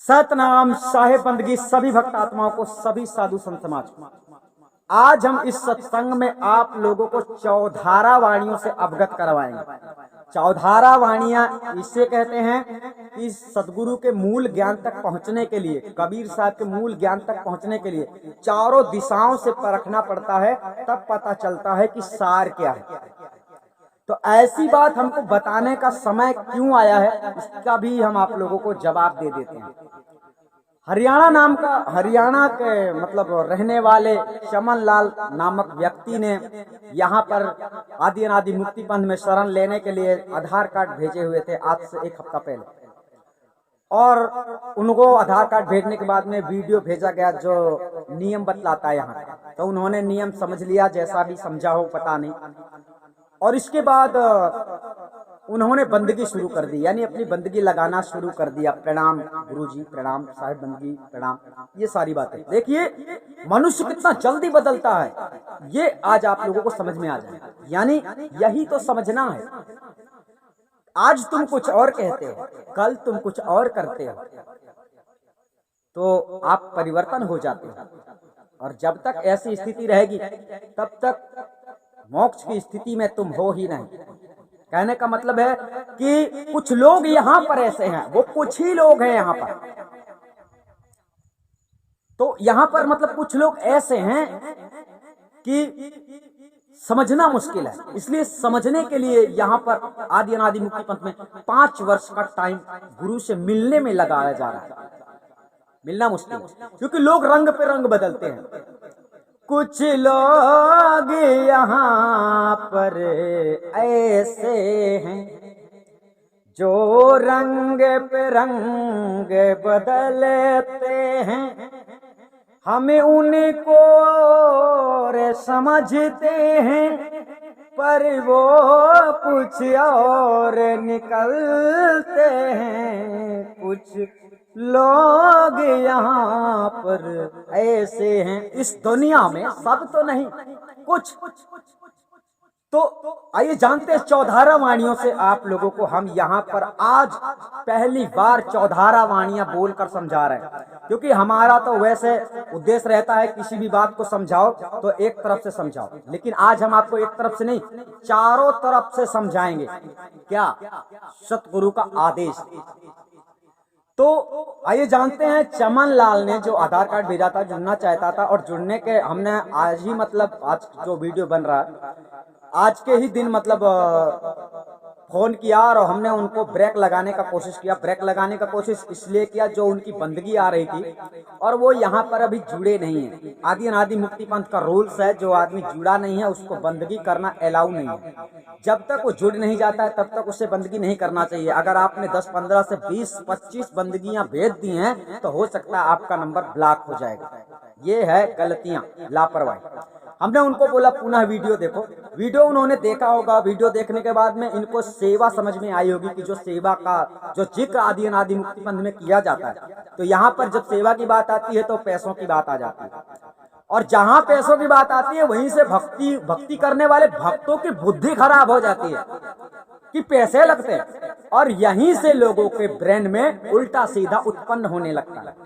सतनाम साहेब बंदगी सभी भक्त आत्माओं को, सभी साधु संत समाज को। आज हम इस सत्संग में आप लोगों को चौधारा वाणियों से अवगत करवाएंगे। चौधारा वाणियां इसे कहते हैं कि सदगुरु के मूल ज्ञान तक पहुंचने के लिए, कबीर साहब के मूल ज्ञान तक पहुंचने के लिए चारों दिशाओं से परखना पड़ता है, तब पता चलता है कि सार क्या है। तो ऐसी बात हमको बताने का समय क्यों आया है, इसका भी हम आप लोगों को जवाब दे देते हैं। हरियाणा के मतलब रहने वाले चमन लाल नामक व्यक्ति ने यहाँ पर आदि अनादि मुक्ति पंथ में शरण लेने के लिए आधार कार्ड भेजे हुए थे आज से 1 हफ्ता पहले, और उनको आधार कार्ड भेजने के बाद में वीडियो भेजा गया जो नियम बतलाता है यहाँ। तो उन्होंने नियम समझ लिया, जैसा भी समझा हो पता नहीं, और इसके बाद उन्होंने बंदगी शुरू कर दी, यानी अपनी बंदगी लगाना शुरू कर दिया। प्रणाम गुरुजी, प्रणाम साहिब बंदगी, प्रणाम, ये सारी बातें। देखिए मनुष्य कितना जल्दी बदलता है, ये आज आप लोगों को समझ में आ जाए। यानी यही तो समझना है। आज तुम कुछ और कहते हो, कल तुम कुछ और करते हो, तो आप परिवर्तन हो जाते हो। और जब तक ऐसी स्थिति रहेगी तब तक मोक्ष की स्थिति में तुम हो ही नहीं। कहने का मतलब है कि कुछ लोग यहाँ पर ऐसे हैं, वो कुछ ही लोग हैं यहाँ पर। तो यहाँ पर मतलब कुछ लोग ऐसे हैं कि समझना मुश्किल है। इसलिए समझने के लिए यहाँ पर आदि अनादि मुक्ति पंथ में 5 वर्ष का टाइम गुरु से मिलने में लगाया जा रहा है। मिलना मुश्किल है क्योंकि लोग रंग पे रंग बदलते हैं। कुछ लोग यहाँ पर ऐसे हैं जो रंग पे रंग बदलते हैं, हमें उनको और समझते हैं, पर वो कुछ और निकलते हैं। कुछ लोग यहाँ पर ऐसे हैं, इस दुनिया में सब तो नहीं, कुछ। तो आइए जानते हैं चौधारा वाणियों से आप लोगों को हम यहाँ पर आज पहली बार चौधारा वाणियां बोलकर समझा रहे हैं। क्योंकि हमारा तो वैसे उद्देश्य रहता है किसी भी बात को समझाओ तो एक तरफ से समझाओ, लेकिन आज हम आपको एक तरफ से नहीं, चारों तरफ से समझाएंगे। क्या? सतगुरु का आदेश। तो आइए जानते हैं चमन लाल ने जो आधार कार्ड भेजा था, जुड़ना चाहता था, और जुड़ने के हमने आज ही मतलब आज जो वीडियो बन रहा है आज के ही दिन मतलब फोन किया और हमने उनको ब्रेक लगाने का कोशिश किया। ब्रेक लगाने का कोशिश इसलिए किया जो उनकी बंदगी आ रही थी और वो यहाँ पर अभी जुड़े नहीं है। आदि अनादि मुक्ति पंथ का रूल्स है, जो आदमी जुड़ा नहीं है उसको बंदगी करना अलाउ नहीं है। जब तक वो जुड़ नहीं जाता है तब तक उसे बंदगी नहीं करना चाहिए। अगर आपने 10, 15 से 20, 25 बंदगियां भेज दी हैं तो हो सकता है आपका नंबर ब्लॉक हो जाएगा। ये है गलतियां, लापरवाही। हमने उनको बोला पुनः वीडियो देखो। वीडियो उन्होंने देखा होगा। वीडियो देखने के बाद में इनको सेवा समझ में आई होगी कि जो सेवा का जो जिक्र आदि अनादि मुक्ति पंथ में किया जाता है, तो यहाँ पर जब सेवा की बात आती है तो पैसों की बात आ जाती है, और जहाँ पैसों की बात आती है वहीं से भक्ति करने वाले भक्तों की बुद्धि खराब हो जाती है कि पैसे लगते हैं, और यहीं से लोगों के ब्रेन में उल्टा सीधा उत्पन्न होने लगता है।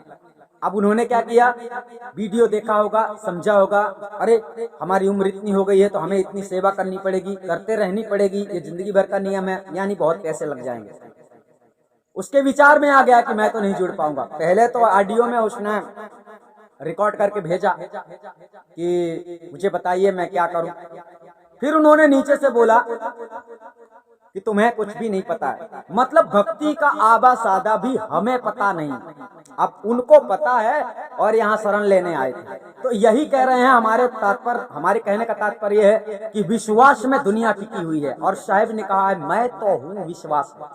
अब उन्होंने क्या किया, वीडियो देखा होगा, समझा होगा, अरे हमारी उम्र इतनी हो गई है तो हमें इतनी सेवा करनी पड़ेगी, करते रहनी पड़ेगी, ये जिंदगी भर का नियम है, यानी बहुत पैसे लग जाएंगे। उसके विचार में आ गया कि मैं तो नहीं जुड़ पाऊंगा। पहले तो ऑडियो में उसने रिकॉर्ड करके भेजा कि मुझे बताइए मैं क्या करूं। फिर उन्होंने नीचे से बोला कि तुम्हें कुछ भी नहीं पता है, मतलब भक्ति का आबा सादा भी हमें पता नहीं, अब उनको पता है और यहाँ शरण लेने आए थे। तो यही कह रहे हैं, हमारे कहने का तात्पर्य है कि विश्वास में दुनिया टिकी हुई है, और साहिब ने कहा है मैं तो हूँ विश्वास में।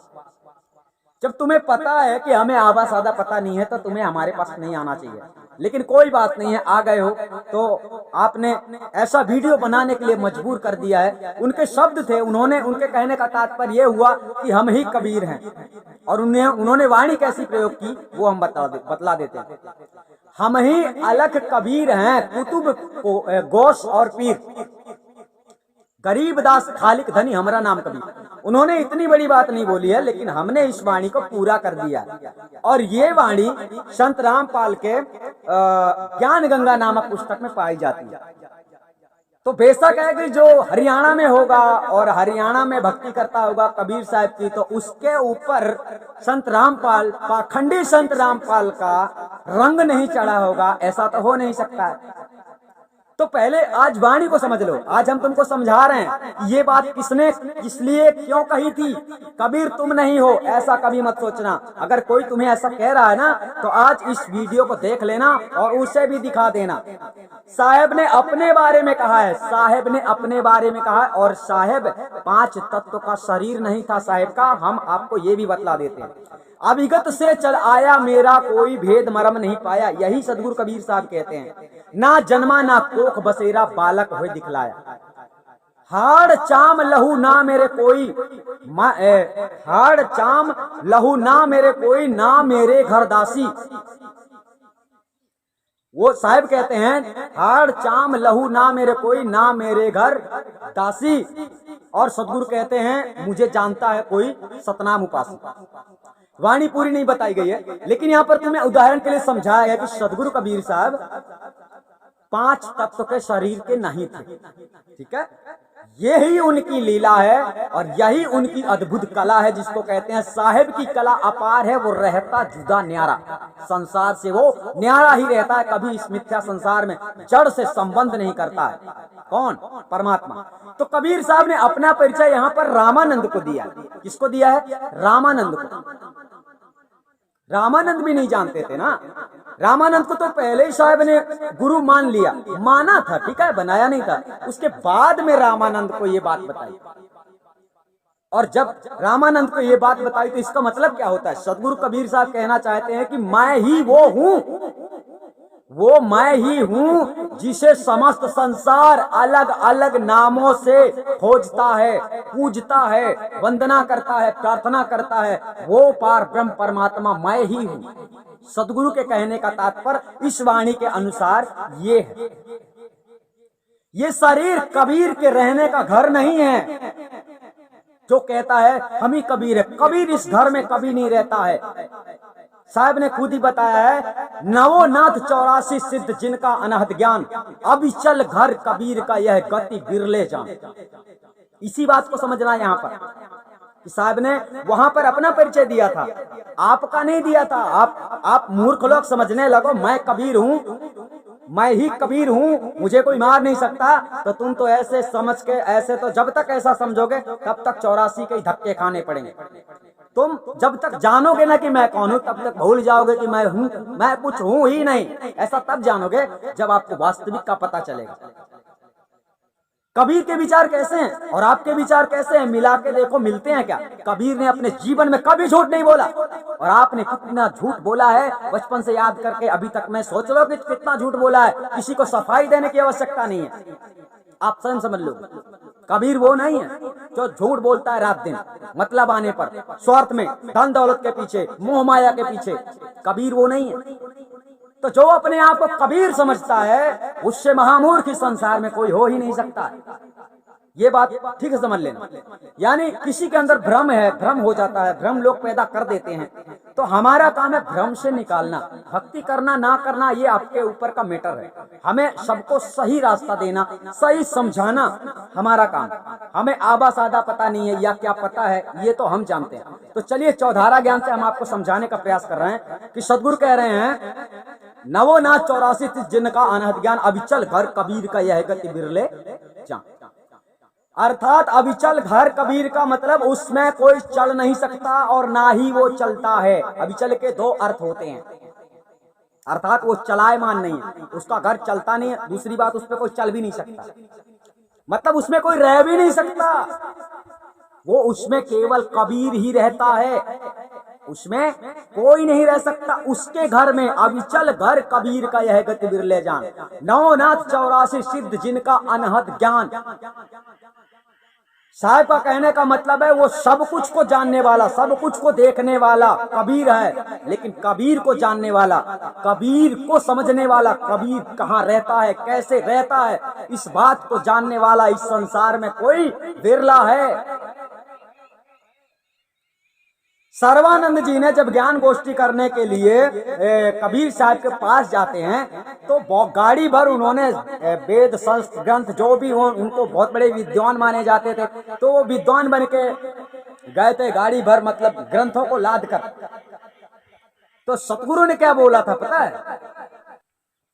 जब तुम्हें पता है कि हमें आबा सादा पता नहीं है तो तुम्हें हमारे पास नहीं आना चाहिए, लेकिन कोई बात नहीं है, आ गए हो तो आपने ऐसा वीडियो बनाने के लिए मजबूर कर दिया है। उनके शब्द थे, उनके कहने का तात्पर्य ये हुआ कि हम ही कबीर हैं, और उन्होंने वाणी कैसी प्रयोग की वो हम बतला देते हैं। हम ही अलख कबीर हैं, कुतुब गौस और पीर, गरीबदास खालिक धनी हमारा नाम कबीर। उन्होंने इतनी बड़ी बात नहीं बोली है, लेकिन हमने इस वाणी को पूरा कर दिया। और ये वाणी संत रामपाल के ज्ञान गंगा नामक पुस्तक में पाई जाती है। तो बेशक है कि जो हरियाणा में होगा और हरियाणा में भक्ति करता होगा कबीर साहब की, तो उसके ऊपर संत रामपाल, पाखंडी संत रामपाल का रंग नहीं चढ़ा होगा, ऐसा तो हो नहीं सकता है। तो पहले आज वाणी को समझ लो। आज हम तुमको समझा रहे हैं ये बात किसने इसलिए क्यों कही थी। कबीर तुम नहीं हो ऐसा कभी मत सोचना। अगर कोई तुम्हें ऐसा कह रहा है ना, तो आज इस वीडियो को देख लेना और उसे भी दिखा देना। साहेब ने अपने बारे में कहा है, साहेब ने अपने बारे में कहा है, और साहेब 5 तत्व का शरीर नहीं था साहेब का। हम आपको ये भी बतला देते हैं, अभिगत से चल आया मेरा कोई भेद मरम नहीं पाया। यही सदगुरु कबीर साहब कहते हैं। ना जन्मा ना कोख बसेरा बालक हुए दिखलाया। हाड़ चाम लहू ना मेरे कोई, हाड़ चाम लहू ना मेरे कोई, ना मेरे घर दासी। वो साहब कहते हैं हाड़ चाम लहू ना मेरे कोई, ना मेरे घर दासी। और सदगुरु कहते हैं मुझे जानता है कोई सतनाम उपासी। वाणी पूरी नहीं बताई गई है, लेकिन यहाँ पर तुम्हें उदाहरण के लिए समझाया गया कि सदगुरु कबीर साहब 5 तत्व के शरीर के नहीं थे। ठीक है, यही उनकी लीला है और यही उनकी अद्भुत कला है, जिसको कहते हैं साहेब की कला अपार है। वो रहता जुदा न्यारा, संसार से वो न्यारा ही रहता है, कभी इस मिथ्या संसार में जड़ से संबंध नहीं करता है। कौन? परमात्मा। तो कबीर साहब ने अपना परिचय यहाँ पर रामानंद को दिया। किसको दिया है? रामानंद को। रामानंद भी नहीं जानते थे ना। रामानंद को तो पहले ही साहब ने गुरु मान लिया, माना था, ठीक है, बनाया नहीं था। उसके बाद में रामानंद को ये बात बताई, और जब रामानंद को ये बात बताई तो इसका मतलब क्या होता है? सदगुरु कबीर साहब कहना चाहते हैं कि मैं ही वो हूँ, वो मैं ही हूँ जिसे समस्त संसार अलग अलग नामों से खोजता है, पूजता है, वंदना करता है, प्रार्थना करता है। वो पार ब्रह्म परमात्मा मैं ही हूँ। सदगुरु के कहने का तात्पर्य इस वाणी के अनुसार ये है। ये शरीर कबीर के रहने का घर नहीं है। जो कहता है हम ही कबीर है, कबीर इस घर में कभी नहीं रहता है। साहब ने खुद ही बताया है, नवोनाथ 84 सिद्ध जिनका अनहद ज्ञान, अविचल घर कबीर का यह गति बिरले जान। इसी बात को समझना यहाँ पर। साहब ने वहां पर अपना परिचय दिया था, आपका नहीं दिया था। आप मूर्ख लोग समझने लगो मैं कबीर हूँ, मैं ही कबीर हूँ, मुझे कोई मार नहीं सकता। तो तुम तो ऐसे समझ के, ऐसे तो जब तक ऐसा समझोगे तब तक 84 के धक्के खाने पड़ेंगे। तुम जब तक जानोगे ना कि मैं कौन हूँ, तब तक भूल जाओगे कि मैं हूँ, मैं कुछ हूँ ही नहीं। ऐसा तब जानोगे जब आपको वास्तविक का पता चलेगा। कबीर के विचार कैसे हैं और आपके विचार कैसे हैं, मिला के देखो, मिलते हैं क्या? कबीर ने अपने जीवन में कभी झूठ नहीं बोला, और आपने कितना झूठ बोला है बचपन से याद करके अभी तक। मैं सोच लो कि कितना झूठ बोला है। किसी को सफाई देने की आवश्यकता नहीं है, आप स्वयं समझ लो। कबीर वो नहीं है जो झूठ बोलता है रात दिन, मतलब आने पर, स्वार्थ में, धन दौलत के पीछे, मोह माया के पीछे। कबीर वो नहीं है। तो जो अपने आप को कबीर समझता है, उससे महामूर्ख इस संसार में कोई हो ही नहीं सकता। ये बात ठीक है, समझ लेना। यानी किसी के अंदर भ्रम है, भ्रम हो जाता है, भ्रम लोग पैदा कर देते हैं। तो हमारा काम है भ्रम से निकालना। भक्ति करना ना करना ये आपके ऊपर का मैटर है। हमें सबको सही रास्ता देना, सही समझाना हमारा काम। हमें आबा सादा पता नहीं है या क्या पता है, ये तो हम जानते हैं। तो चलिए चौधारा ज्ञान से हम आपको समझाने का प्रयास कर रहे हैं कि सदगुरु कह रहे हैं, नवोनाथ 84 जिनका अनहद ज्ञान, अविचल घर कबीर का यह गति बिरले जान। अर्थात अविचल घर कबीर का मतलब उसमें कोई चल नहीं सकता और ना ही वो चलता है। अविचल के 2 अर्थ होते हैं, अर्थात वो चलायमान नहीं है, उसका घर चलता नहीं है। दूसरी बात, उस पर कोई चल भी नहीं सकता, मतलब उसमें कोई रह भी नहीं सकता। वो उसमें केवल कबीर ही रहता है, उसमें कोई नहीं रह सकता। उसके घर में अविचल घर कबीर का यह गति बिरले जान। नवोनाथ 84 सिद्ध जिनका अनहद ज्ञान। साहब का कहने का मतलब है वो सब कुछ को जानने वाला, सब कुछ को देखने वाला कबीर है। लेकिन कबीर को जानने वाला, कबीर को समझने वाला, कबीर कहाँ रहता है, कैसे रहता है, इस बात को जानने वाला इस संसार में कोई विरला है। सर्वानंद जी ने जब ज्ञान गोष्ठी करने के लिए कबीर साहब के पास जाते हैं तो गाड़ी भर उन्होंने वेद शास्त्र ग्रंथ जो भी हो, उनको बहुत बड़े विद्वान माने जाते थे, तो वो विद्वान बन के गए थे गाड़ी भर, मतलब ग्रंथों को लाद कर। तो सतगुरु ने क्या बोला था पता है?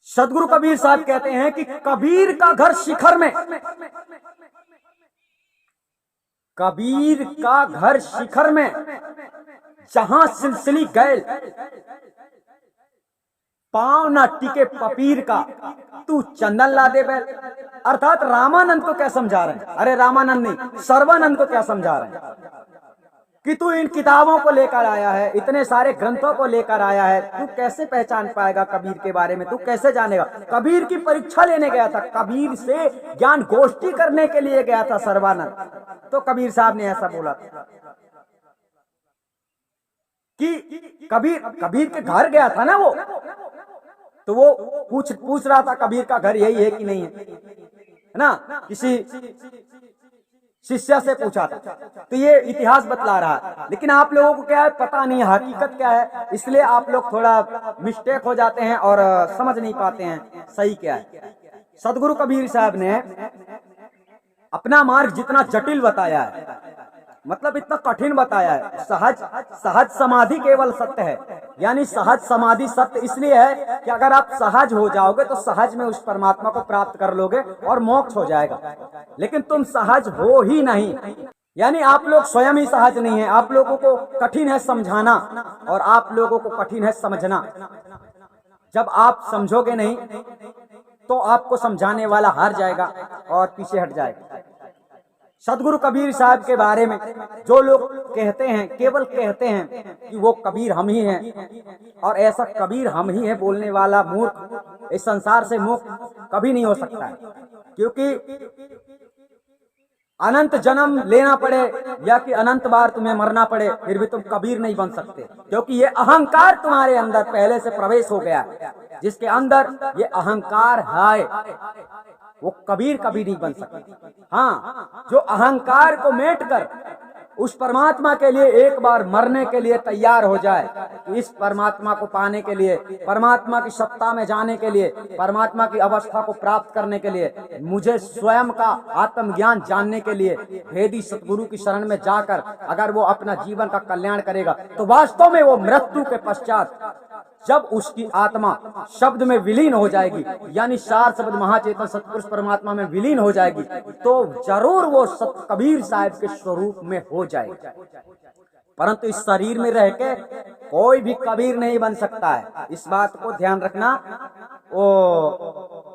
सतगुरु कबीर साहब कहते हैं कि कबीर का घर शिखर में, कबीर का घर शिखर में, जहां सिलसिली गैल पांव न टिके पपीर का, तू चंदन ला दे बैल। अर्थात रामानंद को क्या समझा रहे हैं? अरे रामानंद नहीं, सर्वानंद को क्या समझा रहे हैं कि तू इन किताबों को लेकर आया है, इतने सारे ग्रंथों को लेकर आया है, तू कैसे पहचान पाएगा कबीर के बारे में? तू कैसे जानेगा? कबीर की परीक्षा लेने गया था, कबीर से ज्ञान गोष्ठी करने के लिए गया था सर्वानंद। तो कबीर साहब ने ऐसा बोला कि कबीर के घर गया था ना वो, तो वो पूछ रहा था कबीर का घर यही है कि नहीं है ना, किसी शिष्य से पूछा था। तो ये इतिहास बतला रहा है, लेकिन आप लोगों को क्या है पता नहीं हकीकत क्या है, इसलिए आप लोग थोड़ा मिस्टेक हो जाते हैं और समझ नहीं पाते हैं सही क्या है। सतगुरु कबीर साहब ने अपना मार्ग जितना जटिल बताया है, मतलब इतना कठिन बताया है, सहज समाधि केवल सत्य है। यानी सहज समाधि सत्य इसलिए है कि अगर आप सहज हो जाओगे तो सहज में उस परमात्मा को प्राप्त कर लोगे और मोक्ष हो जाएगा। लेकिन तुम सहज हो ही नहीं, यानी आप लोग स्वयं ही सहज नहीं है। आप लोगों को कठिन है समझाना और आप लोगों को कठिन है समझना। जब आप समझोगे नहीं तो आपको समझाने वाला हार जाएगा और पीछे हट जाएगा। सतगुरु कबीर साहब के बारे में जो लोग कहते हैं, केवल कहते हैं कि वो कबीर हम ही हैं, और ऐसा कबीर हम ही है बोलने वाला मूर्ख इस संसार से मुक्त कभी नहीं हो सकता है। क्योंकि अनंत जन्म लेना पड़े या कि अनंत बार तुम्हें मरना पड़े, फिर भी तुम कबीर नहीं बन सकते, क्योंकि ये अहंकार तुम्हारे अंदर पहले से प्रवेश हो गया है। जिसके अंदर ये अहंकार है वो कबीर कभी नहीं बन सकता। हाँ, जो अहंकार को मेट कर उस परमात्मा के लिए एक बार मरने के लिए तैयार हो जाए, तो इस परमात्मा को पाने के लिए, परमात्मा की सत्ता में जाने के लिए, परमात्मा की अवस्था को प्राप्त करने के लिए, मुझे स्वयं का आत्मज्ञान जानने के लिए भेदी सतगुरु की शरण में जाकर अगर वो अपना जीवन का कल्याण करेगा तो वास्तव में वो मृत्यु के पश्चात जब उसकी आत्मा शब्द में विलीन हो जाएगी, यानी सार शब्द महाचेतन सतपुरुष परमात्मा में विलीन हो जाएगी, तो जरूर वो सत कबीर साहब के स्वरूप में हो जाएगी। परंतु इस शरीर में रह के कोई भी कबीर नहीं बन सकता है, इस बात को ध्यान रखना। वो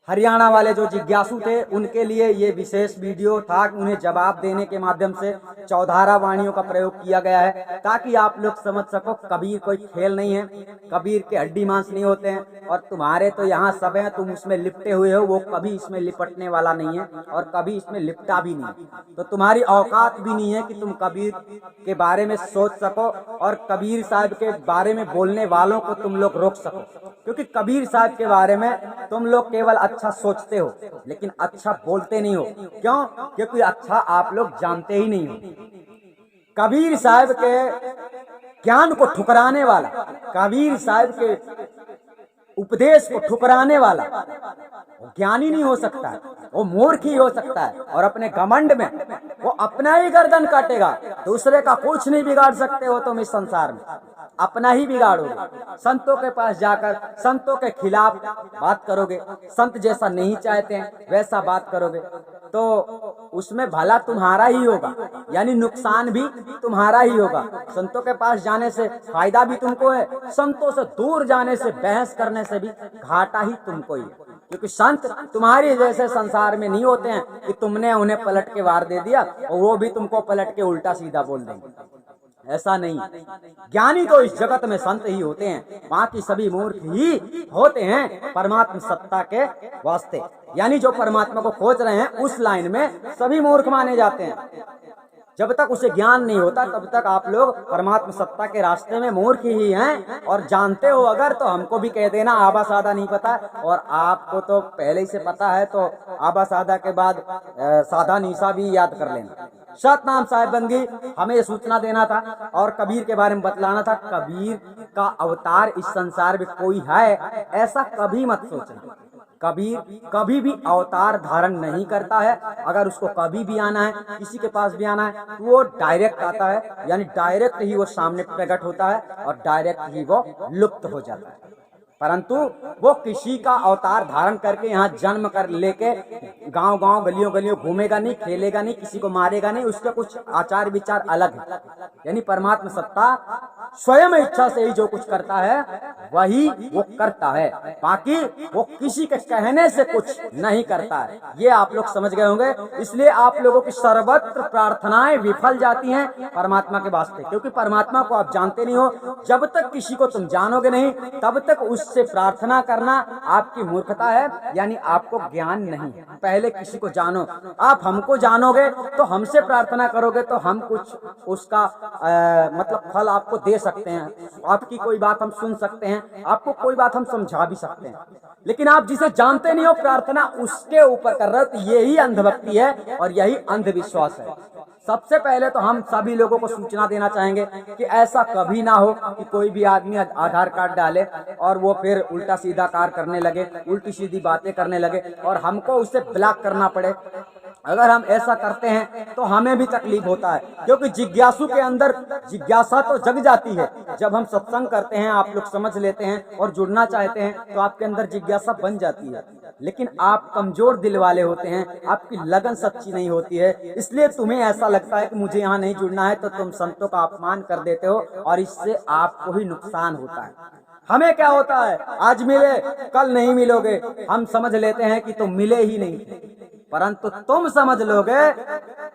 हरियाणा वाले जो जिज्ञासु थे उनके लिए ये विशेष वीडियो था, उन्हें जवाब देने के माध्यम से चौधारा वाणियों का प्रयोग किया गया है, ताकि आप लोग समझ सको कबीर कोई खेल नहीं है, कबीर के हड्डी मांस नहीं होते हैं, और तुम्हारे तो यहाँ सब हैं, तुम उसमें लिपटे हुए हो, वो कभी इसमें लिपटने वाला नहीं है और कभी इसमें लिपटा भी नहीं। तो तुम्हारी औकात भी नहीं है कि तुम कबीर के बारे में सोच सको और कबीर साहब के बारे में बोलने वालों को तुम लोग रोक सको, क्योंकि कबीर साहब के बारे में तुम लोग केवल अच्छा सोचते हो लेकिन अच्छा बोलते नहीं हो। क्यों? क्योंकि अच्छा आप लोग जानते ही नहीं हो। कबीर साहब के ज्ञान को ठुकराने वाला, कबीर साहब के उपदेश को ठुकराने वाला वो ज्ञानी नहीं हो सकता है, वो मूर्ख ही हो सकता है। और अपने घमंड में वो अपना ही गर्दन काटेगा, दूसरे का कुछ नहीं बिगाड़ सकते हो तुम इस संसार में, अपना ही बिगाड़ोगे। संतों के पास जाकर संतों के खिलाफ बात करोगे, संत जैसा नहीं चाहते हैं वैसा बात करोगे, तो उसमें भला तुम्हारा ही होगा, यानी नुकसान भी तुम्हारा ही होगा। संतों के पास जाने से फायदा भी तुमको है, संतों से दूर जाने से, बहस करने से भी घाटा ही तुमको ही है। क्योंकि संत तुम्हारी जैसे संसार में नहीं होते हैं कि तुमने उन्हें पलट के वार दे दिया और वो भी तुमको पलट के उल्टा सीधा बोल देंगे, ऐसा नहीं। ज्ञानी तो इस जगत में संत ही होते हैं, बाकी सभी मूर्ख ही होते हैं परमात्मा सत्ता के वास्ते। यानी जो परमात्मा को खोज रहे हैं उस लाइन में सभी मूर्ख माने जाते हैं। जब तक उसे ज्ञान नहीं होता तब तक आप लोग परमात्मा सत्ता के रास्ते में मूर्ख ही हैं। और जानते हो अगर तो हमको भी कह देना, आबा सादा नहीं पता, और आपको तो पहले ही से पता है, तो आबा सादा के बाद सादा निशा भी याद कर लेना। सतनाम साहिब बंदी हमें ये सूचना देना था और कबीर के बारे में बतलाना था। कबीर का अवतार इस संसार में कोई है ऐसा कभी मत सोचना। कबीर कभी भी अवतार धारण नहीं करता है। अगर उसको कभी भी आना है, किसी के पास भी आना है, तो वो डायरेक्ट आता है, यानी डायरेक्ट ही वो सामने प्रकट होता है और डायरेक्ट ही वो लुप्त हो जाता है। परंतु वो किसी का अवतार धारण करके यहाँ जन्म कर लेके गांव गांव गलियों गलियों घूमेगा नहीं, खेलेगा नहीं, किसी को मारेगा नहीं। उसके कुछ आचार विचार अलग है। यानी परमात्मा सत्ता स्वयं इच्छा से ही जो कुछ करता है वही वो करता है, बाकी वो किसी के कहने से कुछ नहीं करता है। ये आप लोग समझ गए होंगे। इसलिए आप लोगों की सर्वत्र प्रार्थनाएं विफल जाती हैं परमात्मा के वास्ते, क्योंकि परमात्मा को आप जानते नहीं हो। जब तक किसी को तुम जानोगे नहीं तब तक उससे प्रार्थना करना आपकी मूर्खता है, यानी आपको ज्ञान नहीं है। पहले किसी को जानो। आप हमको जानोगे तो हमसे प्रार्थना करोगे तो हम कुछ उसका मतलब फल आपको दे सकते हैं। आपकी कोई बात हम सुन सकते हैं, आपको कोई बात हम समझा भी सकते हैं। लेकिन आप जिसे जानते नहीं हो प्रार्थना उसके ऊपर कर रहे हो, तो यही अंधभक्ति है और यही अंधविश्वास है। सबसे पहले तो हम सभी लोगों को सूचना देना चाहेंगे कि ऐसा कभी ना हो कि कोई भी आदमी आधार कार्ड डाले और वो फिर उल्टा सीधा कार्य करने लगे, उल्टी सीधी बातें करने लगे और हमको उसे ब्लॉक करना पड़े। अगर हम ऐसा करते हैं तो हमें भी तकलीफ होता है, क्योंकि जिज्ञासु के अंदर जिज्ञासा तो जग जाती है। जब हम सत्संग करते हैं, आप लोग समझ लेते हैं और जुड़ना चाहते हैं तो आपके अंदर जिज्ञासा बन जाती है। लेकिन आप कमजोर दिल वाले होते हैं, आपकी लगन सच्ची नहीं होती है, इसलिए तुम्हें ऐसा लगता है कि मुझे यहाँ नहीं जुड़ना है, तो तुम संतों का अपमान कर देते हो और इससे आपको ही नुकसान होता है। हमें क्या होता है, आज मिले कल नहीं मिलोगे, हम समझ लेते हैं कि तुम मिले ही नहीं, परंतु तुम समझ लोगे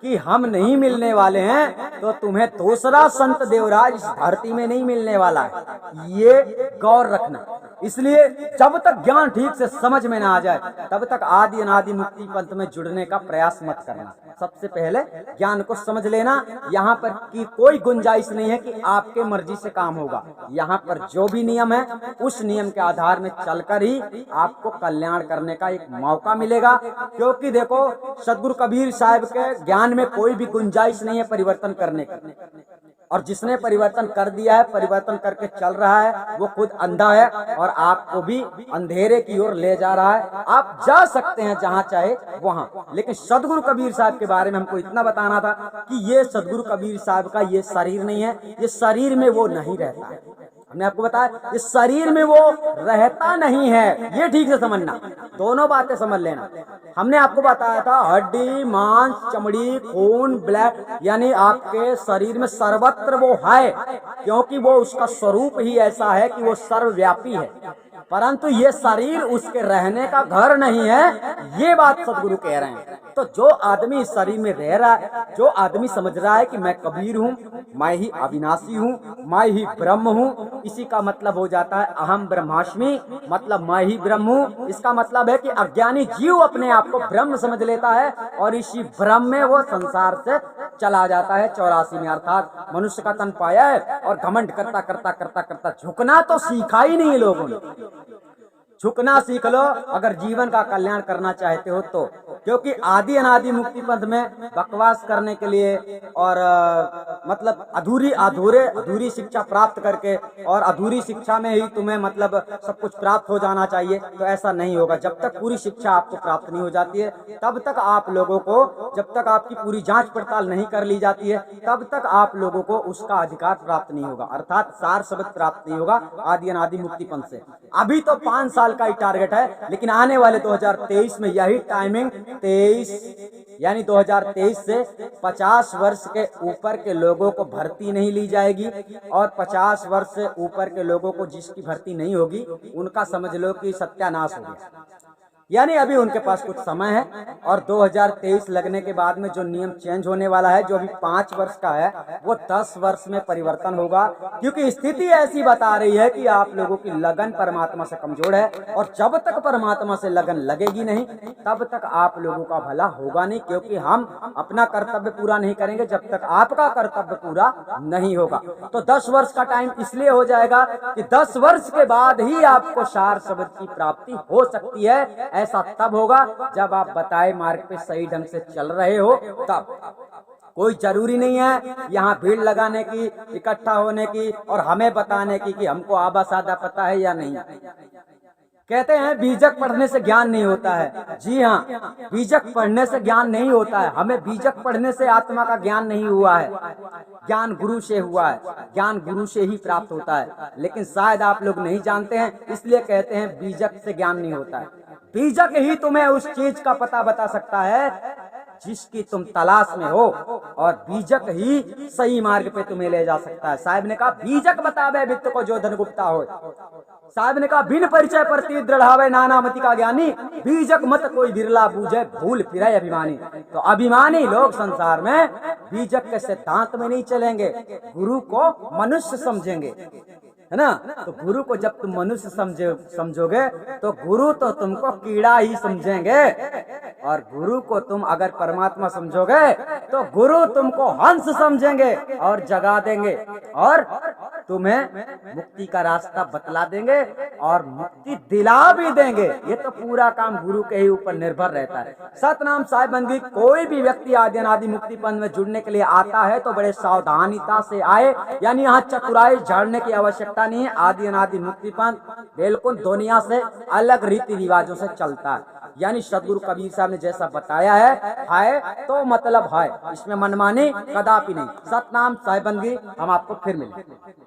कि हम नहीं मिलने वाले हैं तो तुम्हें दूसरा संत देवराज इस धरती में नहीं मिलने वाला है। ये गौर रखना। इसलिए जब तक ज्ञान ठीक से समझ में ना आ जाए तब तक आदि अनादि मुक्ति पंथ में जुड़ने का प्रयास मत करना। सबसे पहले ज्ञान को समझ लेना। यहाँ पर की कोई गुंजाइश नहीं है कि आपके मर्जी से काम होगा। यहाँ पर जो भी नियम है उस नियम के आधार में चलकर ही आपको कल्याण करने का एक मौका मिलेगा। क्योंकि देखो, सदगुरु कबीर साहब के ज्ञान में कोई भी गुंजाइश नहीं है परिवर्तन करने की, और जिसने परिवर्तन कर दिया है, परिवर्तन करके चल रहा है, वो खुद अंधा है और आपको भी अंधेरे की ओर ले जा रहा है। आप जा सकते हैं जहां चाहे वहां, लेकिन सदगुरु कबीर साहब के बारे में हमको इतना बताना था कि ये सदगुरु कबीर साहब का ये शरीर नहीं है, ये शरीर में वो नहीं रहता है। हमने आपको बताया इस शरीर में वो रहता नहीं है, ये ठीक से समझना, दोनों बातें समझ लेना। हमने आपको बताया था हड्डी, मांस, चमड़ी, खून, ब्लड, यानी आपके शरीर में सर्वत्र वो है, क्योंकि वो उसका स्वरूप ही ऐसा है कि वो सर्वव्यापी है। परंतु ये शरीर उसके रहने का घर नहीं है, ये बात सदगुरु कह रहे हैं। तो जो आदमी इस शरीर में रह रहा है, जो आदमी समझ रहा है कि मैं कबीर हूँ, मैं ही अविनाशी हूँ, मैं ही ब्रह्म हूँ, इसी का मतलब हो जाता है अहम ब्रह्मास्मि, मतलब मैं ही ब्रह्म हूँ। इसका मतलब है कि अज्ञानी जीव अपने आप को ब्रह्म समझ लेता है और इसी ब्रह्म में वो संसार से चला जाता है 84 में। अर्थात मनुष्य का तन पाया है और घमंड करता करता करता करता झुकना तो सीखा ही नहीं लोगों ने। झुकना सीख लो अगर जीवन का कल्याण करना चाहते हो तो, क्योंकि आदि अनादि मुक्ति पंथ में बकवास करने के लिए और मतलब अधूरी शिक्षा प्राप्त करके और अधूरी शिक्षा में ही तुम्हें मतलब सब कुछ प्राप्त हो जाना चाहिए, तो ऐसा नहीं होगा। जब तक पूरी शिक्षा आपको प्राप्त नहीं हो जाती है तब तक आप लोगों को, जब तक आपकी पूरी जांच पड़ताल नहीं कर ली जाती है तब तक आप लोगों को उसका अधिकार प्राप्त नहीं होगा, अर्थात सार शब्द प्राप्त नहीं होगा आदि अनादि मुक्ति पंथ से। अभी तो 5 साल का ही टारगेट है, लेकिन आने वाले 2023 में यही टाइमिंग 23 यानी 2023 से 50 वर्ष के ऊपर के लोगों को भर्ती नहीं ली जाएगी, और 50 वर्ष से ऊपर के लोगों को जिसकी भर्ती नहीं होगी उनका समझ लो कि सत्यानाश हो गया। यानी अभी उनके पास कुछ समय है और 2023 लगने के बाद में जो नियम चेंज होने वाला है, जो अभी 5 वर्ष का है, वो 10 वर्ष में परिवर्तन होगा। क्योंकि स्थिति ऐसी बता रही है कि आप लोगों की लगन परमात्मा से कमजोर है और जब तक परमात्मा से लगन लगेगी नहीं तब तक आप लोगों का भला होगा नहीं। क्योंकि हम अपना कर्तव्य पूरा नहीं करेंगे जब तक आपका कर्तव्य पूरा नहीं होगा। तो 10 वर्ष का टाइम इसलिए हो जाएगा कि 10 वर्ष के बाद ही आपको सार शब्द की प्राप्ति हो सकती है। ऐसा तब होगा जब आप बताए मार्ग पे सही ढंग से चल रहे हो। तब कोई जरूरी नहीं है यहाँ भीड़ लगाने की, इकट्ठा होने की और हमें बताने की कि हमको आबा सादा पता है या नहीं। कहते हैं बीजक पढ़ने से ज्ञान नहीं होता है। जी हाँ, बीजक पढ़ने से ज्ञान नहीं होता है। हमें बीजक पढ़ने से आत्मा का ज्ञान नहीं हुआ है, ज्ञान गुरु से हुआ है, ज्ञान गुरु से ही प्राप्त होता है। लेकिन शायद आप लोग नहीं जानते हैं, इसलिए कहते हैं बीजक से ज्ञान नहीं होता है। बीजक ही तुम्हें उस चीज का पता बता सकता है जिसकी तुम तलाश में हो, और बीजक ही सही मार्ग पे तुम्हें ले जा सकता है। साहब ने कहा बीजक बतावे वित्त को जो धन गुप्ता हो। साहब ने कहा बिन परिचय प्रति दृढ़ावे नानामति का ज्ञानी, बीजक मत कोई बिरला बूझे भूल फिरे अभिमानी। तो अभिमानी लोग संसार में बीजक के सिद्धांत में नहीं चलेंगे, गुरु को मनुष्य समझेंगे, है ना। तो गुरु को जब तुम मनुष्य समझोगे तो गुरु तो तुमको कीड़ा ही समझेंगे, और गुरु को तुम अगर परमात्मा समझोगे तो गुरु तुमको हंस समझेंगे और जगा देंगे और तुम्हें मुक्ति का रास्ता बतला देंगे और मुक्ति दिला भी देंगे। ये तो पूरा काम गुरु के ही ऊपर निर्भर रहता है। सतनाम साहिब बंदी कोई भी व्यक्ति आदि अनादि मुक्ति पंथ में जुड़ने के लिए आता है तो बड़े सावधानिता से आए, यानी यहाँ चतुराई झाड़ने की आवश्यकता नहीं है। आदि अनादि मुक्ति पंथ बिल्कुल दुनिया से अलग रीति रिवाजों से चलता है। यानी सदगुरु कबीर साहब ने जैसा बताया है तो मतलब है, इसमें मनमानी कदापि नहीं। सतनाम साहिब बंदी, हम आपको फिर मिलेंगे।